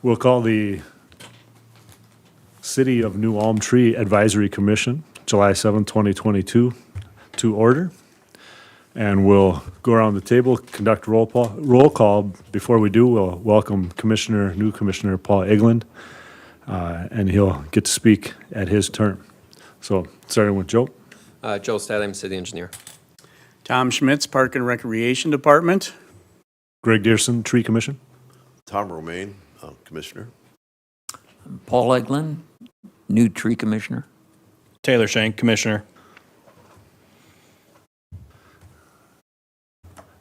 We'll call the City of New Ulm Tree Advisory Commission, July 7, 2022, to order. And we'll go around the table, conduct roll call. Before we do, we'll welcome new Commissioner Paul Eglund, and he'll get to speak at his turn. So, starting with Joe. Joe Stadheim, City Engineer. Tom Schmitz, Park and Recreation Department. Greg Dearson, Tree Commission. Tom Romaine, Commissioner. Paul Eglund, new Tree Commissioner. Taylor Shank, Commissioner.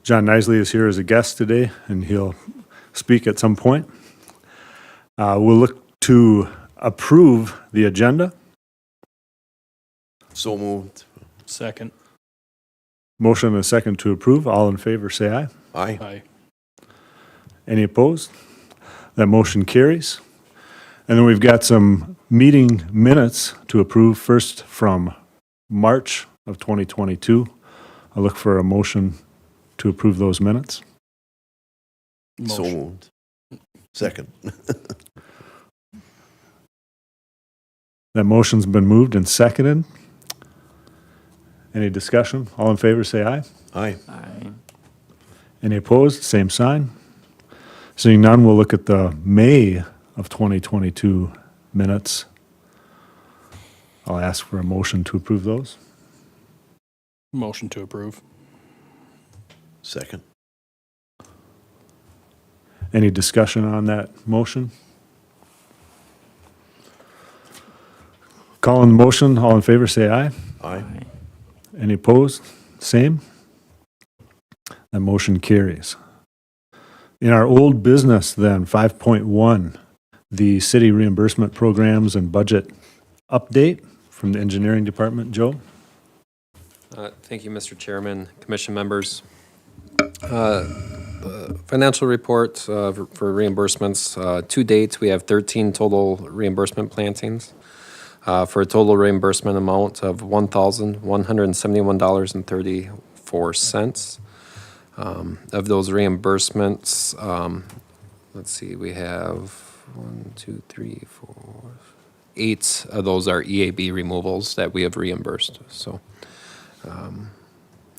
John Nisley is here as a guest today, and he'll speak at some point. We'll look to approve the agenda. So moved. Second. Motion and a second to approve. All in favor, say aye. Aye. Aye. Any opposed? That motion carries. And then we've got some meeting minutes to approve, first from March of 2022. I'll look for a motion to approve those minutes. So moved. Second. That motion's been moved and seconded. Any discussion? All in favor, say aye. Aye. Aye. Any opposed? Same sign. Seeing none, we'll look at the May of 2022 minutes. I'll ask for a motion to approve those. Motion to approve. Second. Any discussion on that motion? Calling the motion, all in favor, say aye. Aye. Any opposed? Same. That motion carries. In our old business then, 5.1, the city reimbursement programs and budget update from the engineering department. Joe? Thank you, Mr. Chairman, Commission members. The financial report for reimbursements, to date, we have 13 total reimbursement plantings for a total reimbursement amount of $1,171.34. Of those reimbursements, let's see, we have 8 of those are EAB removals that we have reimbursed. So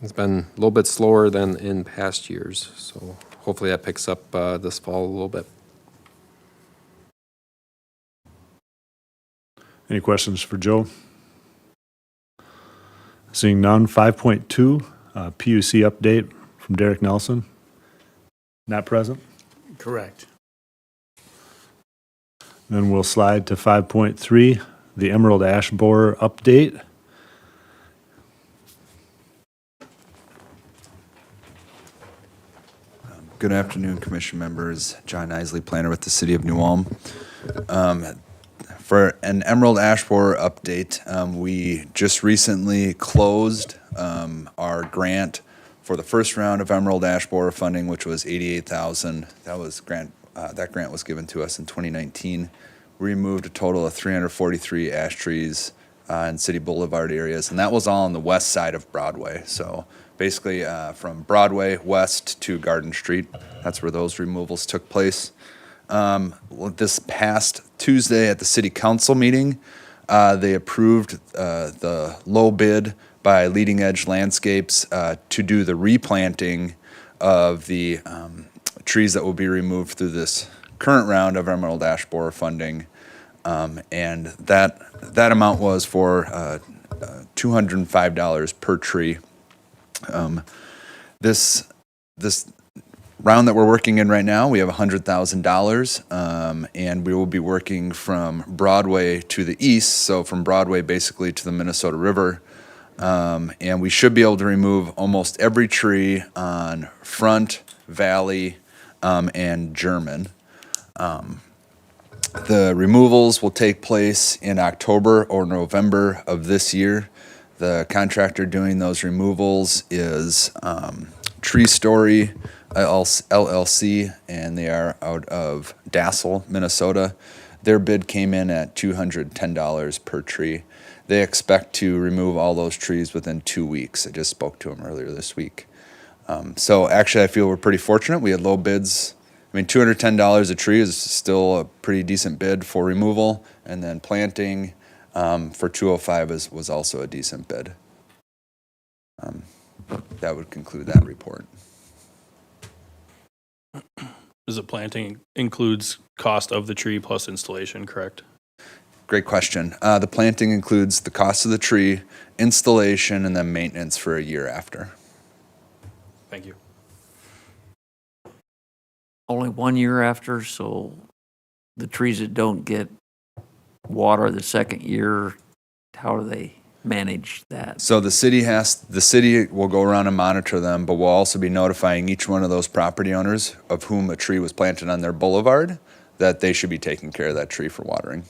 it's been a little bit slower than in past years. So hopefully that picks up this fall a little bit. Any questions for Joe? Seeing none, 5.2, PUC update from Derek Nelson. Not present. Correct. Then we'll slide to 5.3, the Emerald Ash Borer update. Good afternoon, Commission members. John Isley, planner with the City of New Ulm. For an Emerald Ash Borer update, we just recently closed our grant for the first round of Emerald Ash Borer funding, which was $88,000. That grant was given to us in 2019. We removed a total of 343 ash trees in city boulevard areas, and that was all on the west side of Broadway. So basically from Broadway west to Garden Street, that's where those removals took place. This past Tuesday at the City Council meeting, they approved the low bid by Leading Edge Landscapes to do the replanting of the trees that will be removed through this current round of Emerald Ash Borer funding. And that amount was for $205 per tree. This round that we're working in right now, we have $100,000, and we will be working from Broadway to the east, so from Broadway basically to the Minnesota River, and we should be able to remove almost every tree on Front, Valley, and German. The removals will take place in October or November of this year. The contractor doing those removals is Tree Story LLC, and they are out of Dassel, Minnesota. Their bid came in at $210 per tree. They expect to remove all those trees within 2 weeks. I just spoke to them earlier this week. So actually I feel we're pretty fortunate. We had low bids I mean, $210 a tree is still a pretty decent bid for removal, and then planting for $205 was also a decent bid. That would conclude that report. Is the planting includes cost of the tree plus installation, correct? Great question. The planting includes the cost of the tree, installation, and then maintenance for a year after. Thank you. Only 1 year after, so the trees that don't get water the second year, how do they manage that? So the city will go around and monitor them, but we'll also be notifying each one of those property owners of whom a tree was planted on their boulevard that they should be taking care of that tree for watering.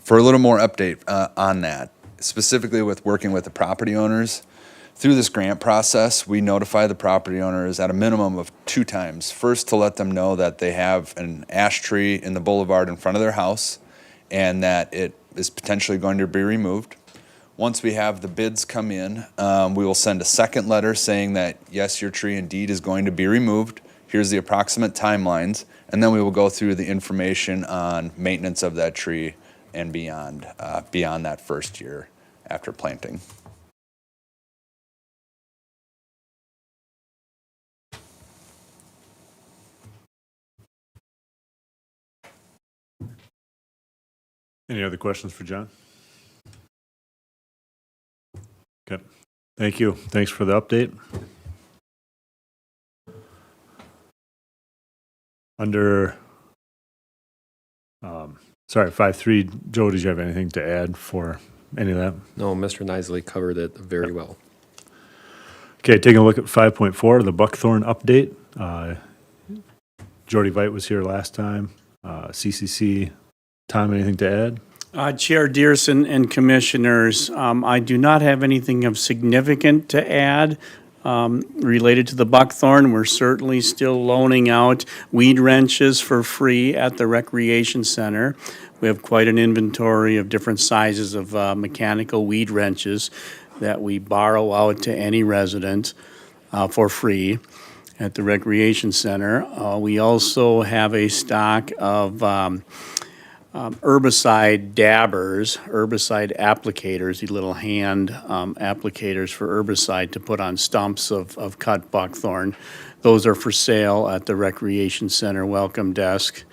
For a little more update on that, specifically with working with the property owners, through this grant process, we notify the property owners at a minimum of 2 times. First, to let them know that they have an ash tree in the boulevard in front of their house and that it is potentially going to be removed. Once we have the bids come in, we will send a second letter saying that, yes, your tree indeed is going to be removed. Here's the approximate timelines. And then we will go through the information on maintenance of that tree and beyond that first year after planting. Any other questions for John? Okay, thank you. Thanks for the update. Under, 5.3, Joe, did you have anything to add for any of that? No, Mr. Nisley covered it very well. Okay, taking a look at 5.4, the Buckthorn update. Jordy Veit was here last time. CCC, Tom, anything to add? Chair Dearson and Commissioners, I do not have anything of significant to add related to the Buckthorn. We're certainly still loaning out weed wrenches for free at the Recreation Center. We have quite an inventory of different sizes of mechanical weed wrenches that we borrow out to any resident for free at the Recreation Center. We also have a stock of herbicide dabbers, herbicide applicators, these little hand applicators for herbicide to put on stumps of cut buckthorn. Those are for sale at the Recreation Center welcome desk.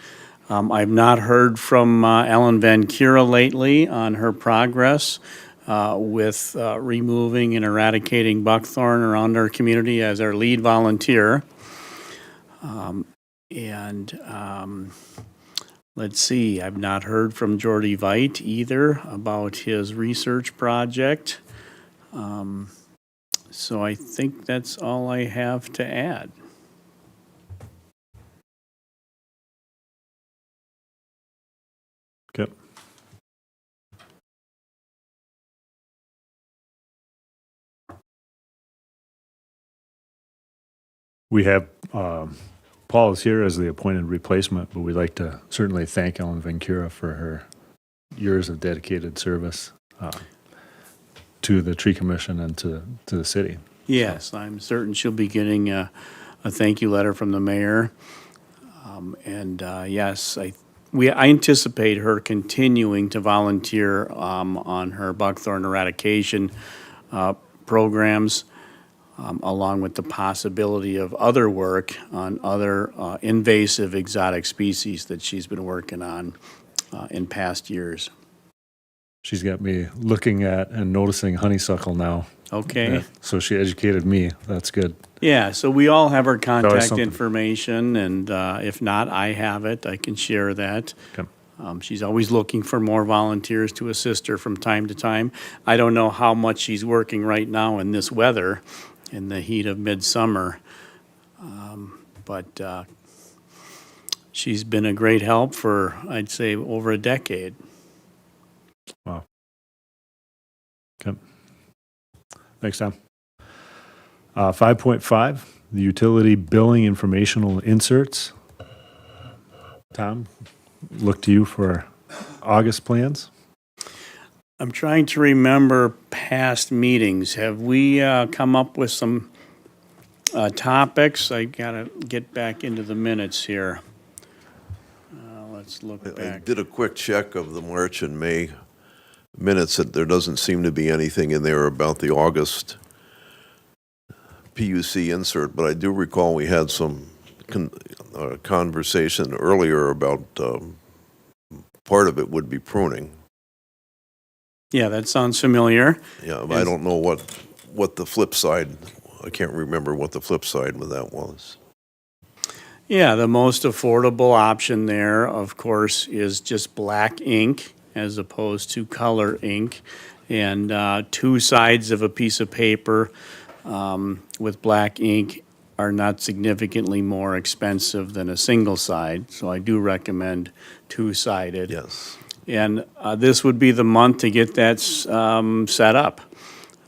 I've not heard from Ellen Van Kira lately on her progress with removing and eradicating buckthorn around our community as our lead volunteer. Let's see, I've not heard from Jordy Veit either about his research project. So I think that's all I have to add. Okay. We have, Paul is here as the appointed replacement, but we'd like to certainly thank Ellen Van Kira for her years of dedicated service to the Tree Commission and to the city. Yes, I'm certain she'll be getting a thank you letter from the mayor. Yes, I anticipate her continuing to volunteer on her buckthorn eradication programs, along with the possibility of other work on other invasive exotic species that she's been working on in past years. She's got me looking at and noticing honeysuckle now. Okay. Yeah, so she educated me. That's good. Yeah, so we all have her contact something. information, and if not, I have it. I can share that. Okay. She's always looking for more volunteers to assist her from time to time. I don't know how much she's working right now in this weather, in the heat of midsummer, but she's been a great help for, I'd say, over a decade. Wow. Okay. Thanks, Tom. 5.5, the utility billing informational inserts. Tom, look to you for August plans. I'm trying to remember past meetings. Have we come up with some topics? I gotta get back into the minutes here. Let's look I back. did a quick check of the March and May minutes, that there doesn't seem to be anything in there about the August PUC insert, but I do recall we had some conversation earlier about part of it would be pruning. Yeah, that sounds familiar. Yeah, but I don't know what the flip side, I can't remember what the flip side with that was. Yeah, the most affordable option there, of course, is just black ink as opposed to color ink. And two sides of a piece of paper with black ink are not significantly more expensive than a single side. So I do recommend two-sided. Yes. And this would be the month to get that set up.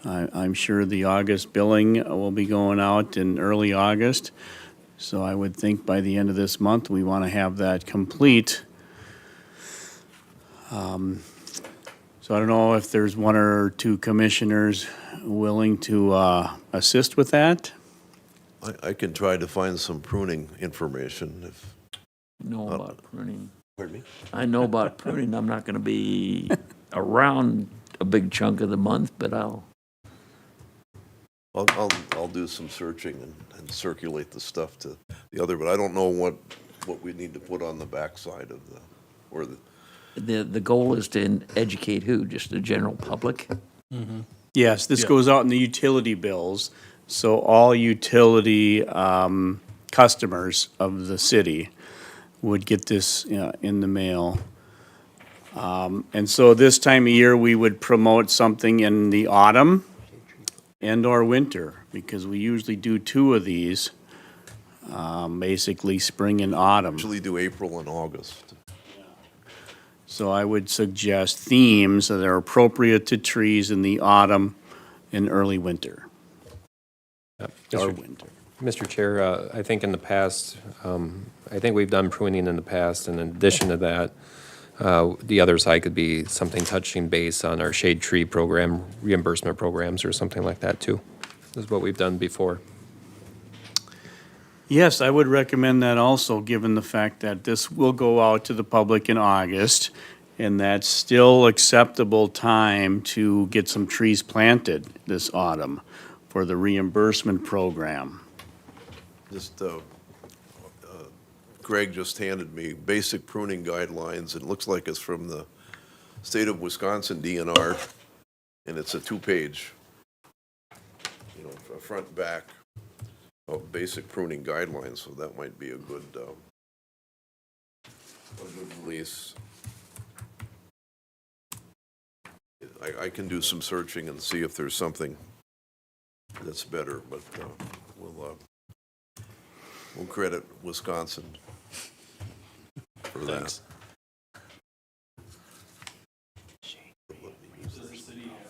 I'm sure the August billing will be going out in early August. So I would think by the end of this month, we want to have that complete. So I don't know if there's one or two commissioners willing to assist with that. I can try to find some pruning information if. Know about pruning. Pardon me? I know about pruning. I'm not gonna be around a big chunk of the month, but I'll I'll do some searching and circulate the stuff to the other, but I don't know what we need to put on the backside of the goal is to educate who? Just the general public? Yes, this goes out in the utility bills. So all utility customers of the city would get this in the mail. And so this time of year, we would promote something in the autumn and/or winter, because we usually do two of these, basically spring and autumn. usually do April and August. So I would suggest themes that are appropriate to trees in the autumn and early winter. Or winter. Mr. Chair, I think in the past, I think we've done pruning in the past, and in addition to that, the other side could be something touching base on our shade tree program, reimbursement programs, or something like that too. This is what we've done before. Yes, I would recommend that also, given the fact that this will go out to the public in August, and that's still acceptable time to get some trees planted this autumn for the reimbursement program. Just, Greg just handed me basic pruning guidelines. It looks like it's from the state of Wisconsin DNR, and it's a 2-page, a front and back of basic pruning guidelines, so that might be a good release. I can do some searching and see if there's something that's better, but we'll credit Wisconsin for that.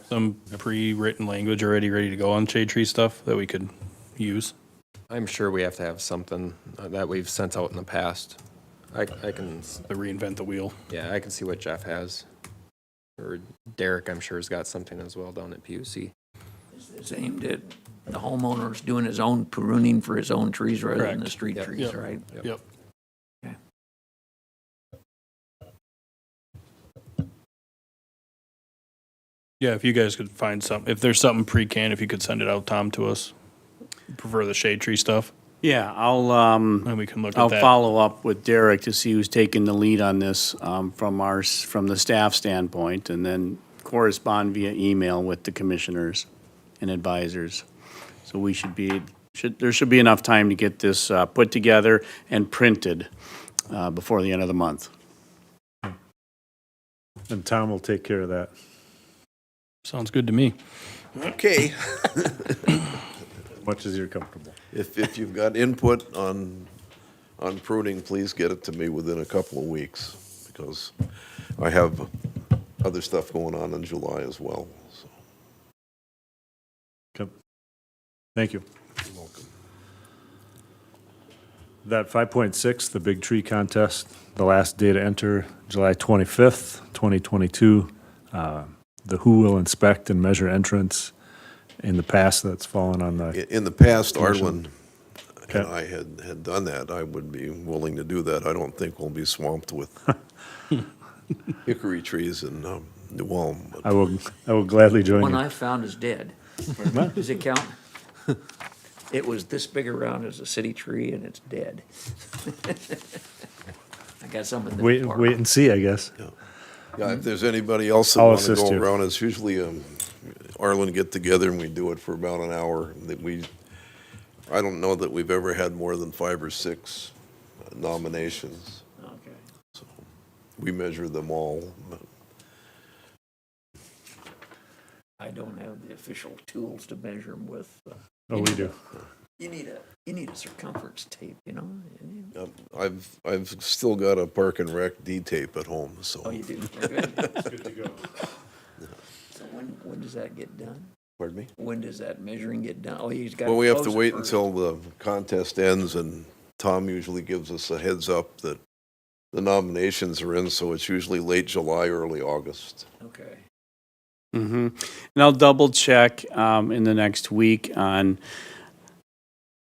Some pre-written language already ready to go on shade tree stuff that we could use. I'm sure we have to have something that we've sent out in the past. I can, To reinvent the wheel. yeah, I can see what Jeff has. Or Derek, I'm sure, has got something as well down at PUC. It's aimed at the homeowners doing his own pruning for his own trees rather than the Correct. street Yep. trees, Yep. right? Yep. Okay. Yeah, if you guys could find if there's something pre-canned, if you could send it out, Tom, to us. Prefer the shade tree stuff, Yeah, and we can look at I'll that. follow up with Derek to see who's taking the lead on this from the staff standpoint, and then correspond via email with the commissioners and advisors. So we there should be enough time to get this put together and printed before the end of the month. And Tom will take care of that. Sounds good to me. Okay. As much as you're comfortable. If you've got input on pruning, please get it to me within a couple of weeks, because I have other stuff going on in July as well, so. Okay. Thank you. You're welcome. That 5.6, the big tree contest, the last day to enter, July 25th, 2022. the who will inspect and measure entrance. In the past, that's fallen on the, In the past, Arlen Okay. and I had done that. I would be willing to do that. I don't think we'll be swamped with hickory trees in New Ulm. but- I will gladly join One you. I found is dead. Does it count? It was this big around as a city tree and it's dead. I got some in the Wait, park. wait and see, I guess. Yeah, if there's anybody else that I'll want to assist go you. around, it's usually Arlen get together and we do it for about an hour. I don't know that we've ever had more than 5 or 6 nominations. Okay. We measure them all. I don't have the official tools to measure them with. Oh, we do. You need a circumference tape, you know? I've still got a Park and Rec D-tape at home, so. Oh, you do? Good. Good to go. So when does that get done? Pardon me? When does that measuring get done? Oh, you got. Well, we have to close it wait first. until the contest ends, and Tom usually gives us a heads up that the nominations are in, so it's usually late July, early August. Okay. And I'll double check in the next week on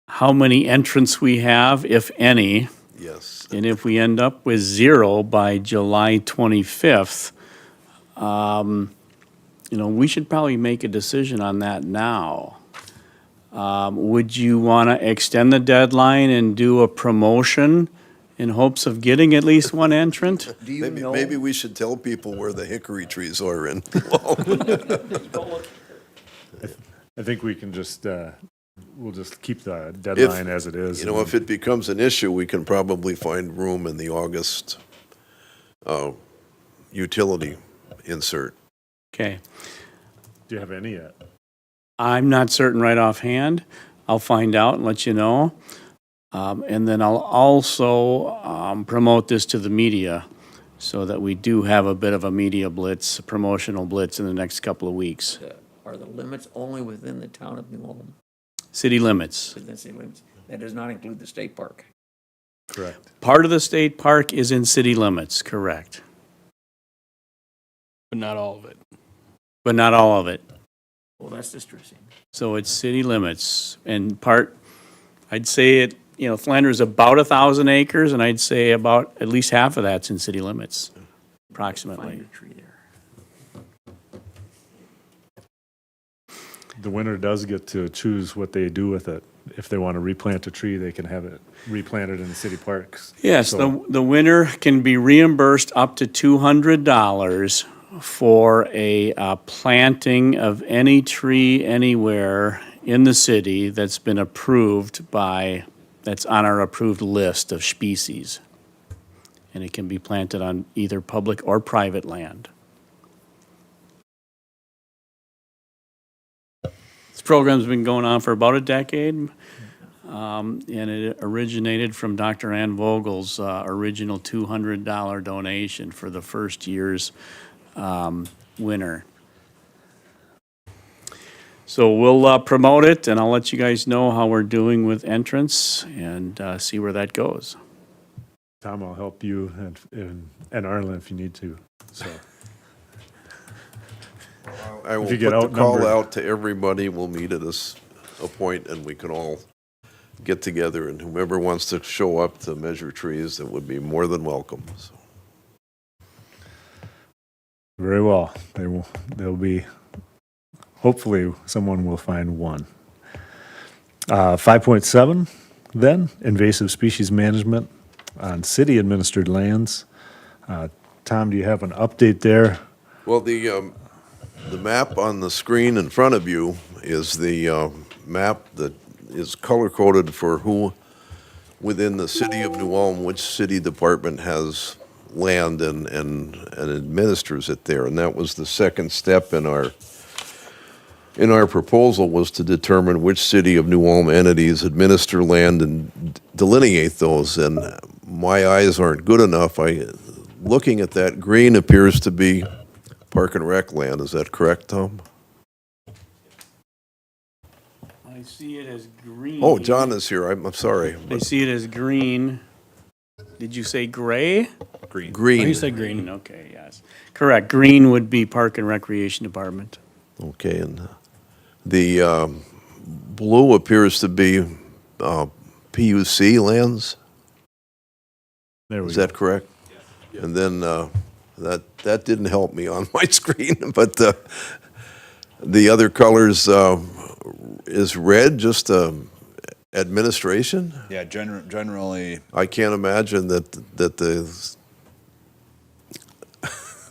how many entrants we have, if any. Yes. And if we end up with 0 by July 25th, we should probably make a decision on that now. Would you want to extend the deadline and do a promotion in hopes of getting at least one entrant? Do you know? Maybe we should tell people where the hickory trees are in. I think we can just, we'll just keep the deadline as it is. If it becomes an issue, we can probably find room in the August utility insert. Okay. Do you have any yet? I'm not certain right offhand. I'll find out and let you know. And then I'll also promote this to the media so that we do have a bit of a media blitz, a promotional blitz in the next couple of weeks. Are the limits only within the town of New Ulm? City limits. Within city limits? That does not include the state park. Correct. Part of the state park is in city limits, correct, But not all of it. but not all of it. Well, that's distressing. So it's city limits and I'd say it, Flanders is about 1,000 acres and I'd say about at least half of that's in city limits, approximately. Find a tree there. The winner does get to choose what they do with it. If they want to replant a tree, they can have it replanted in the city parks. Yes, So- the winner can be reimbursed up to $200 for a planting of any tree anywhere in the city that's been that's on our approved list of species. And it can be planted on either public or private land. This program's been going on for about a decade. And it originated from Dr. Ann Vogel's original $200 donation for the first year's winner. So we'll promote it, and I'll let you guys know how we're doing with entrance and see where that goes. Tom, I'll help you and Arlen if you need to, so. I will If put you get the call outnumbered. out to everybody. We'll meet at a point and we can all get together, and whomever wants to show up to measure trees, that would be more than welcome. So. Very well. They'll be, hopefully, someone will find one. 5.7, then, invasive species management on city-administered lands. Tom, do you have an update there? Well, the map on the screen in front of you is the map that is color-coded for who within the city of New Ulm, which city department has land and administers it there. And that was the second step in our proposal, was to determine which city of New Ulm entities administer land and delineate those. And my eyes aren't good enough. Looking at that, green appears to be Park and Rec land. Is that correct, Tom? I see it as green. Oh, John is here. I'm sorry. I see it as green. Did you say gray? Oh, you Green. said green. Okay, yes. Correct. Green would be Park and Recreation Department. Okay, and the blue appears to be PUC lands. There we Is go. that correct? And then that didn't help me on my screen, but the other colors is red just administration? Yeah, generally, I can't imagine that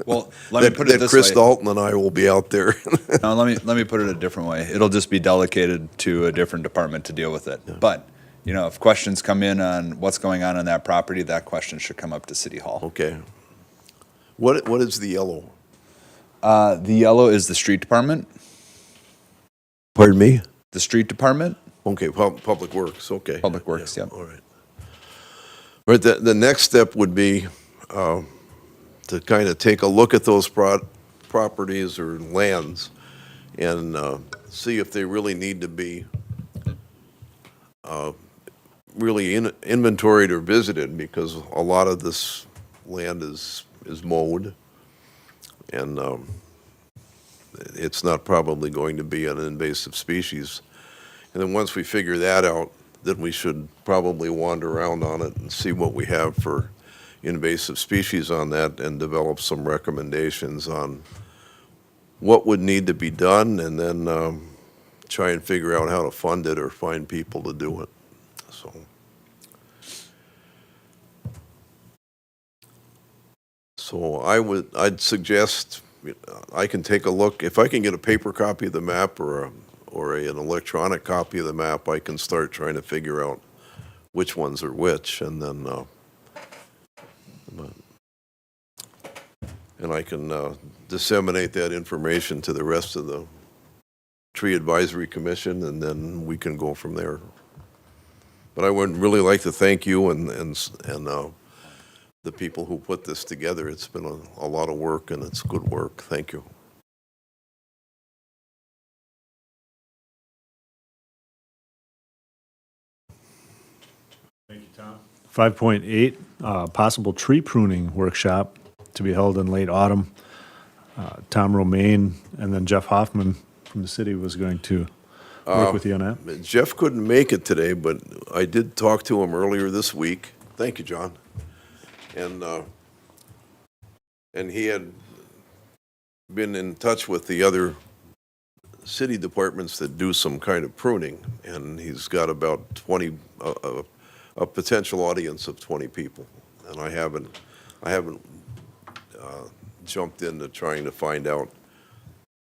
well, let me put it that this Chris way. Dalton and I will be out there. No, let me put it a different way. It'll just be delegated to a different department to deal with it. But, you know, if questions come in on what's going on that property, that question should come up to City Hall. Okay. What is the yellow? The yellow is the street department. Pardon me? The street department. Okay, Public Works, okay. Public Works, Yeah, yep. all right. All right, the next step would be to kind of take a look at those properties or lands and see if they really need to be really inventoried or visited, because a lot of this land is mowed, and it's not probably going to be an invasive species. And then once we figure that out, then we should probably wander around on it and see what we have for invasive species on that and develop some recommendations on what would need to be done, and then try and figure out how to fund it or find people to do it. So I'd suggest, I can take a look, if I can get a paper copy of the map or an electronic copy of the map, I can start trying to figure out which ones are which, and then and I can disseminate that information to the rest of the Tree Advisory Commission, and then we can go from there. But I would really like to thank you and the people who put this together. It's been a lot of work, and it's good work. Thank you. Thank you, Tom. 5.8, possible tree pruning workshop to be held in late autumn. Tom Romaine and then Jeff Hoffman from the city was going to work with you on that. Jeff couldn't make it today, but I did talk to him earlier this week. Thank you, John. And he had been in touch with the other city departments that do some kind of pruning, and he's got about 20, a potential audience of 20 people. And I haven't jumped into trying to find out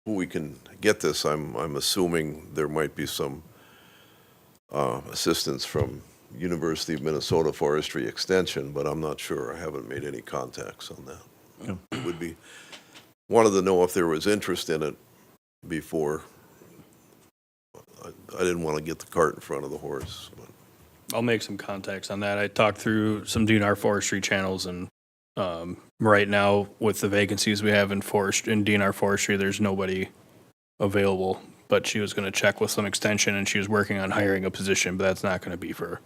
who we can get this. I'm assuming there might be some assistance from University of Minnesota Forestry Extension, but I'm not sure. I haven't made any contacts on that. It would be, wanted to know if there was interest in it before. I didn't want to get the cart in front of the horse. But. I'll make some contacts on that. I talked through some DNR forestry channels, and right now with the vacancies we have in DNR forestry, there's nobody available. But she was going to check with some extension, and she was working on hiring a position, but that's not going to be for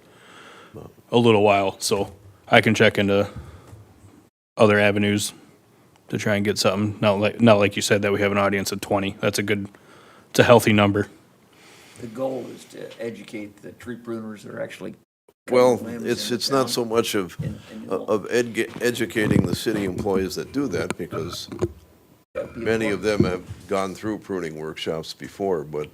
a little while. So I can check into other avenues to try and get something. Not like you said that we have an audience of 20. It's a healthy number. The goal is to educate the tree pruners that are actually. Well, cutting limbs in it's the not town. so much of educating the city employees that do that, because many of them have gone through pruning workshops before, but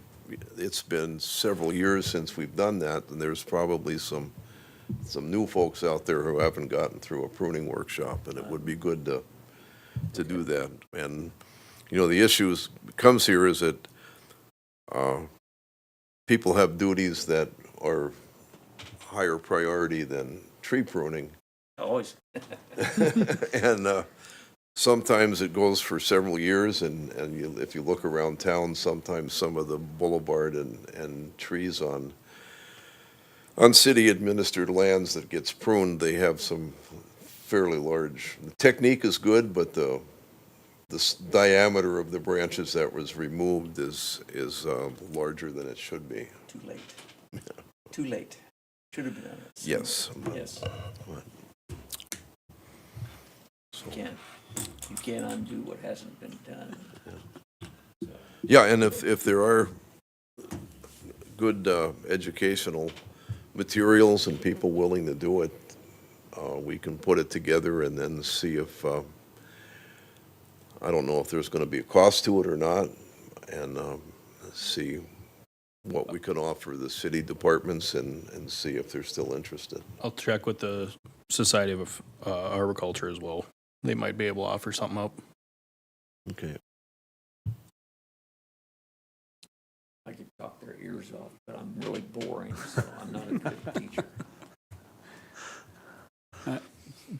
it's been several years since we've done that, and there's probably some new folks out there who haven't gotten through a pruning workshop, and it would be good to do that. And, you know, the issue comes here is that people have duties that are higher priority than tree pruning. Always. And sometimes it goes for several years, and if you look around town, sometimes some of the boulevard and trees on city administered lands that gets pruned, they have some fairly large, the technique is good, but the diameter of the branches that was removed is larger than it should be. Too late. Too late. Should have been done it. Yes. Yes. You can't undo what hasn't been done. Yeah, and if there are good educational materials and people willing to do it, we can put it together and then see if, I don't know if there's going to be a cost to it or not, and see what we can offer the city departments and see if they're still interested. I'll check with the Society of Arboriculture as well. They might be able to offer something up. Okay. I could talk their ears off, but I'm really boring, so I'm not a good teacher.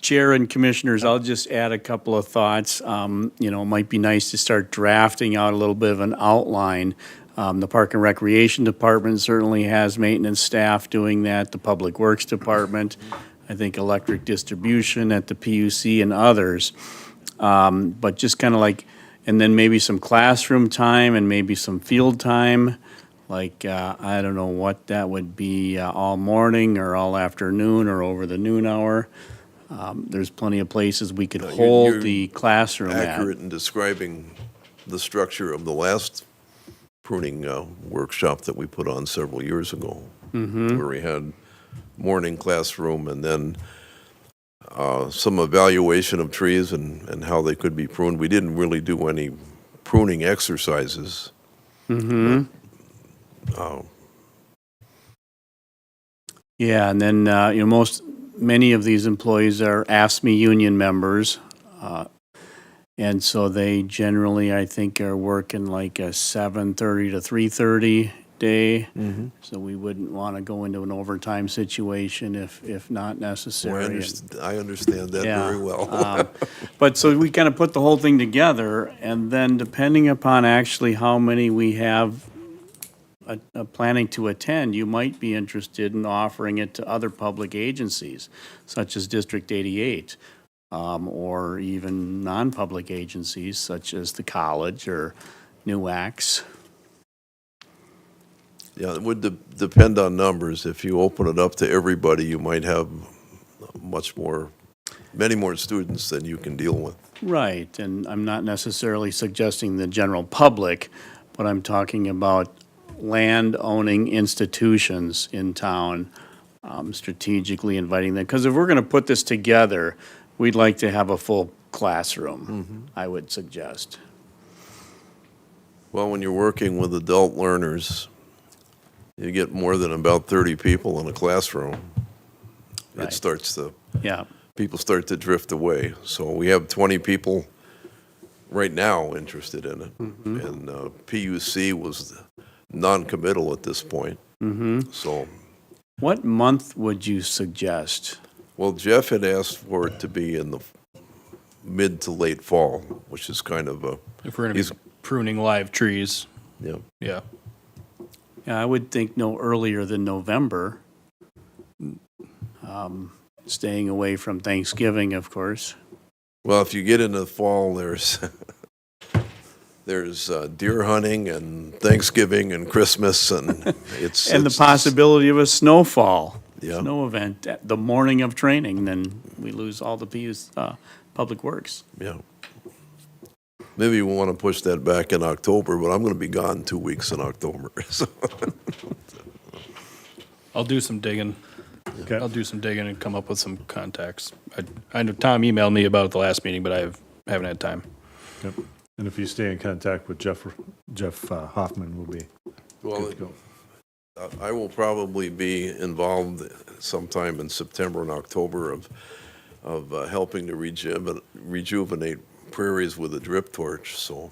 Chair and Commissioners, I'll just add a couple of thoughts. You know, it might be nice to start drafting out a little bit of an outline. The Park and Recreation Department certainly has maintenance staff doing that, the Public Works Department, I think electric distribution at the PUC and others. But just kind of like, and then maybe some classroom time and maybe some field time. Like, I don't know what that would be, all morning or all afternoon or over the noon hour. There's plenty of places we could you're hold the classroom at. Accurate in describing the structure of the last pruning workshop that we put on several years ago, where we had morning classroom and then some evaluation of trees and how they could be pruned. We didn't really do any pruning exercises. Yeah, and then, you know, many of these employees are AFSCME union members. And so they generally, I think, are working like a 7:30 to 3:30 day. So we wouldn't want to go into an overtime situation if not necessary. I understand that Yeah, very well. But so we kind of put the whole thing together, and then depending upon actually how many we have planning to attend, you might be interested in offering it to other public agencies, such as District 88, or even non-public agencies, such as the college or NUACS. Yeah, it would depend on numbers. If you open it up to everybody, you might have many more students than you can deal with. Right, and I'm not necessarily suggesting the general public, but I'm talking about land-owning institutions in town, strategically inviting them. Because if we're going to put this together, we'd like to have a full classroom, I would suggest. Well, when you're working with adult learners, you get more than about 30 people in a classroom. Right. Yeah, People start to drift away. So we have 20 people right now interested in it. And PUC was non-committal at this point. So, what month would you suggest? well, Jeff had asked for it to be in the mid to late fall, which is kind of a, If we're going to be pruning live trees, yeah. yeah. Yeah, I would think no earlier than November. Staying away from Thanksgiving, of course. Well, if you get into the fall, there's deer hunting and Thanksgiving and Christmas, and it's And the possibility of a snowfall, Yeah. snow event at the morning of training, then we lose all the Public Works. Yeah. Maybe we want to push that back in October, but I'm going to be gone 2 weeks in October. So, I'll do some digging. Okay. I'll do some digging and come up with some contacts. I know Tom emailed me about it the last meeting, but I haven't had time. Yep. And if you stay in contact with Jeff Hoffman, we'll be well, good to go. I will probably be involved sometime in September and October of helping to rejuvenate prairies with a drip torch. So,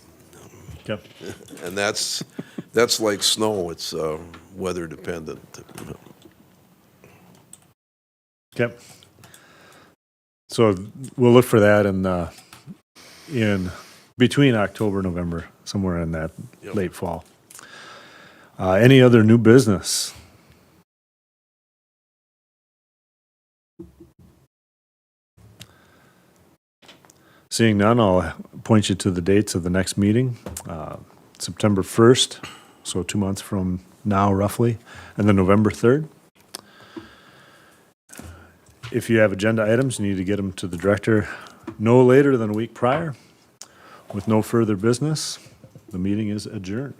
Yep. and that's like snow. It's weather dependent. Yep. So we'll look for that in between October and November, somewhere in that Yep. late fall. Any other new business? Seeing none, I'll point you to the dates of the next meeting. September 1st, so 2 months from now roughly, and then November 3rd. If you have agenda items, you need to get them to the director no later than a week prior. With no further business, the meeting is adjourned.